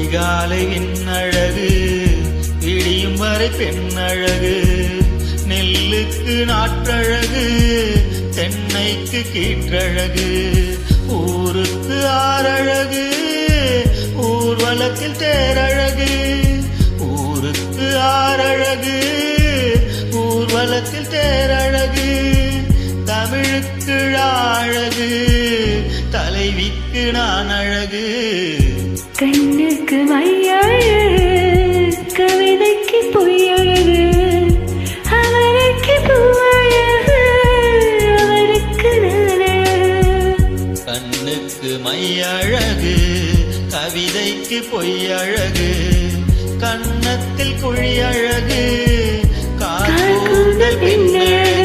விடிகாலை விண்ணழகு விடியும் வரை பெண்ணழகு நெல்லுக்கு நாற்றழகு தென்னைக்கு கீற்றழகு ஊருக்கு ஆறழகு ஊர்வலத்தில் தேரழகு ஊருக்கு ஆறழகு ஊர்வலத்தில் தேரழகு தமிழுக்கு அழகு தலைவிக்கு நான் அழகு கண்ணுக்கு மையழகு கவிதைக்கு பொய்யழகு அவருக்கு பூவழகு அவருக்கு கண்ணுக்கு மையழகு கவிதைக்கு பொய்யழகு கன்னத்தில் குழி அழகு கால் கூந்தல் பெண்ணழகு